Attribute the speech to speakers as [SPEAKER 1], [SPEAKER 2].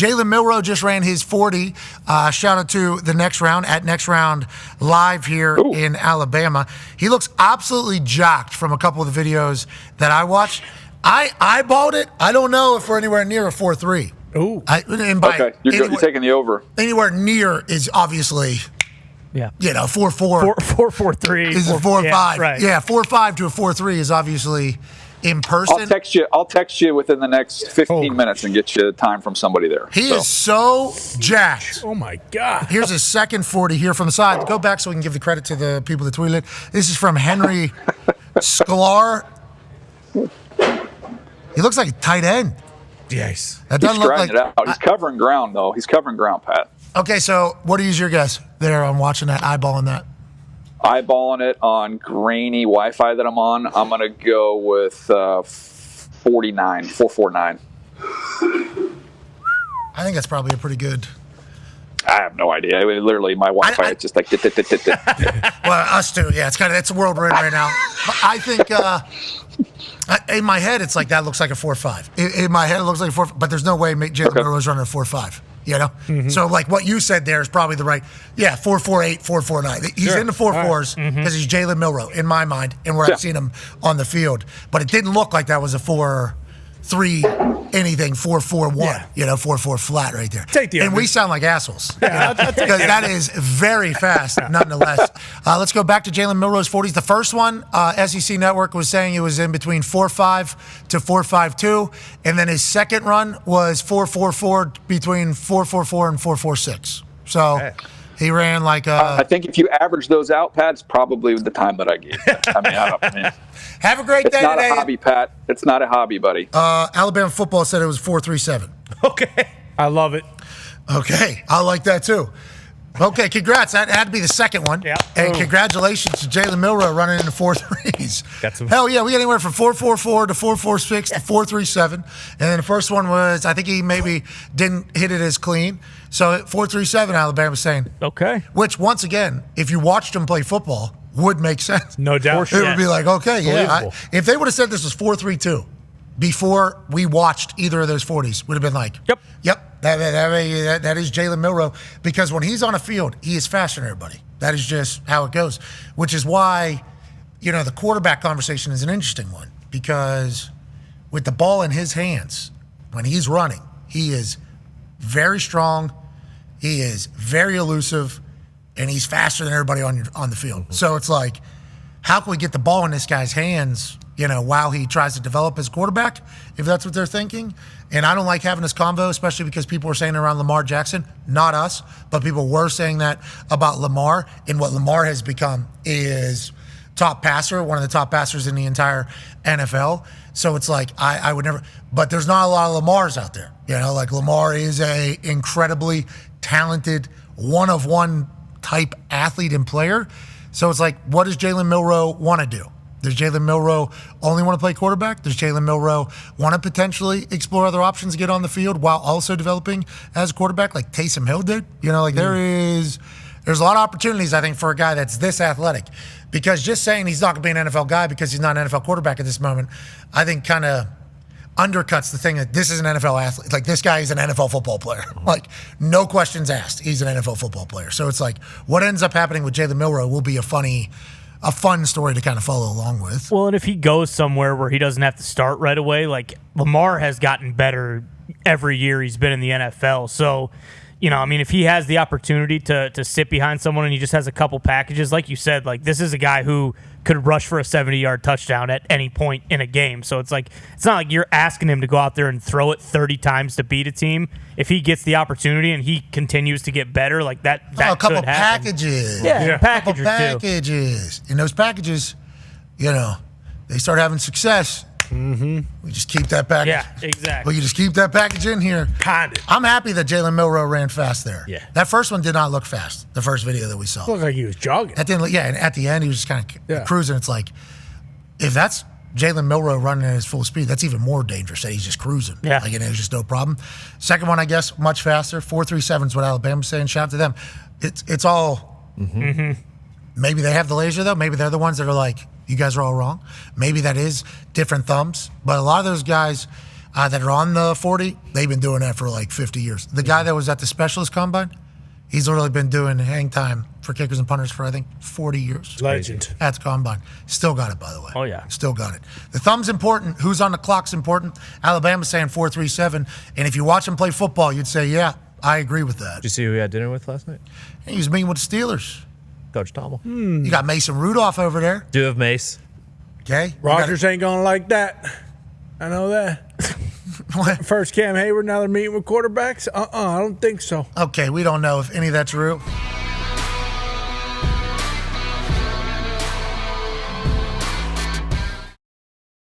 [SPEAKER 1] Jalen Milroe just ran his 40. Shout out to the Next Round at Next Round Live here in Alabama. He looks absolutely jacked from a couple of the videos that I watched. I eyeballed it. I don't know if we're anywhere near a 4.3.
[SPEAKER 2] Ooh.
[SPEAKER 3] Okay, you're taking the over.
[SPEAKER 1] Anywhere near is obviously, 4.4.
[SPEAKER 2] 4.43
[SPEAKER 1] is a 4.5. Right. Yeah, 4.5 to a 4.3 is obviously in person.
[SPEAKER 3] I'll text you within the next 15 minutes and get you time from somebody there.
[SPEAKER 1] He is so jacked.
[SPEAKER 2] Oh my God.
[SPEAKER 1] Here's his second 40 here from the side. Go back so we can give the credit to the people that tweeted it. This is from Henry Sklar. He looks like a tight end.
[SPEAKER 2] Yes.
[SPEAKER 1] That doesn't look like
[SPEAKER 3] it out. He's covering ground, though. He's covering ground, Pat.
[SPEAKER 1] Okay, so what is your guess there on watching that, eyeballing that?
[SPEAKER 3] Eyeballing it on grainy Wi-Fi that I'm on, I'm going to go with 449.
[SPEAKER 1] I think that's probably a pretty good.
[SPEAKER 3] I have no idea. I mean, literally, my Wi-Fi is just like.
[SPEAKER 1] Well, us too. Yeah, it's a world we're in right now. But I think in my head, it's like that looks like a 4.5. In my head, it looks like a 4. But there's no way Jalen Milroe's running a 4.5. You know, so like what you said there is probably the right. Yeah, 4.48, 4.49. He's in the 4.4s because he's Jalen Milroe in my mind and where I've seen him on the field. But it didn't look like that was a 4.3 anything, 4.41. You know, 4.4 flat right there. And we sound like assholes.
[SPEAKER 2] Yeah,
[SPEAKER 1] because that is very fast, nonetheless. Let's go back to Jalen Milroe's 40s. The first one, SEC Network was saying it was in between 4.5 to 4.52, and then his second run was 4.44 between 4.44 and 4.46. So he ran like
[SPEAKER 3] I think if you average those out, Pat, it's probably the time that I gave. I mean,
[SPEAKER 1] have a great day today.
[SPEAKER 3] It's not a hobby, Pat. It's not a hobby, buddy.
[SPEAKER 1] Alabama football said it was 4.37.
[SPEAKER 2] Okay. I love it.
[SPEAKER 1] Okay. I like that, too. Okay, congrats. That had to be the second one.
[SPEAKER 2] Yeah.
[SPEAKER 1] And congratulations to Jalen Milroe running into 4.3s. Hell yeah, we got anywhere from 4.44 to 4.46 to 4.37. And then the first one was, I think he maybe didn't hit it as clean. So 4.37, Alabama's saying.
[SPEAKER 2] Okay.
[SPEAKER 1] Which, once again, if you watched him play football, would make sense.
[SPEAKER 2] No doubt.
[SPEAKER 1] It would be like, okay, yeah. If they would have said this was 4.32 before we watched either of those 40s, would have been like, yep. That is Jalen Milroe, because when he's on a field, he is faster than everybody. That is just how it goes, which is why, the quarterback conversation is an interesting one, because with the ball in his hands, when he's running, he is very strong, he is very elusive, and he's faster than everybody on the field. So it's like, how can we get the ball in this guy's hands, while he tries to develop his quarterback, if that's what they're thinking? And I don't like having this convo, especially because people were saying around Lamar Jackson, not us, but people were saying that about Lamar. And what Lamar has become is top passer, one of the top passers in the entire NFL. So it's like, I would never, but there's not a lot of Lamars out there. Like Lamar is a incredibly talented, one-of-one type athlete and player. So it's like, what does Jalen Milroe want to do? Does Jalen Milroe only want to play quarterback? Does Jalen Milroe want to potentially explore other options to get on the field while also developing as a quarterback like Taysom Hill did? There's a lot of opportunities, I think, for a guy that's this athletic. Because just saying he's not going to be an NFL guy because he's not an NFL quarterback at this moment, I think kind of undercuts the thing that this is an NFL athlete. Like, this guy is an NFL football player. Like, no questions asked. He's an NFL football player. So it's like, what ends up happening with Jalen Milroe will be a fun story to kind of follow along with.
[SPEAKER 2] Well, and if he goes somewhere where he doesn't have to start right away, like Lamar has gotten better every year he's been in the NFL. So, if he has the opportunity to sit behind someone and he just has a couple packages, like you said, like this is a guy who could rush for a 70-yard touchdown at any point in a game. So it's like, it's not like you're asking him to go out there and throw it 30 times to beat a team. If he gets the opportunity and he continues to get better, like that
[SPEAKER 1] a couple
[SPEAKER 2] could happen.
[SPEAKER 1] Packages.
[SPEAKER 2] Yeah.
[SPEAKER 1] Packages. In those packages, they start having success. We just keep that package.
[SPEAKER 2] Yeah, exactly.
[SPEAKER 1] You just keep that package in here. I'm happy that Jalen Milroe ran fast there.
[SPEAKER 2] Yeah.
[SPEAKER 1] That first one did not look fast, the first video that we saw.
[SPEAKER 2] It looked like he was jogging.
[SPEAKER 1] And at the end, he was just kind of cruising. It's like, if that's Jalen Milroe running at his full speed, that's even more dangerous that he's just cruising.
[SPEAKER 2] Yeah.
[SPEAKER 1] Like, there's just no problem. Second one, I guess, much faster. 4.37 is what Alabama's saying. Shout out to them. It's all, maybe they have the laser, though. Maybe they're the ones that are like, you guys are all wrong. Maybe that is different thumbs. But a lot of those guys that are on the 40, they've been doing that for like 50 years. The guy that was at the specialist combine, he's literally been doing hang time for kickers and punters for, I think, 40 years.
[SPEAKER 4] Legend.
[SPEAKER 1] That's combine. Still got it, by the way.
[SPEAKER 2] Oh, yeah.
[SPEAKER 1] Still got it. The thumb's important. Who's on the clock's important. Alabama's saying 4.37. And if you watch him play football, you'd say, yeah, I agree with that.
[SPEAKER 5] Did you see who he had dinner with last night?
[SPEAKER 1] He was meeting with the Steelers.
[SPEAKER 5] Coach Tommel.
[SPEAKER 1] You got Mason Rudolph over there.
[SPEAKER 5] Do have Mace.
[SPEAKER 1] Okay.
[SPEAKER 4] Rodgers ain't going to like that. I know that. First Cam Hayward, now they're meeting with quarterbacks? I don't think so.
[SPEAKER 1] Okay, we don't know if any of that's true.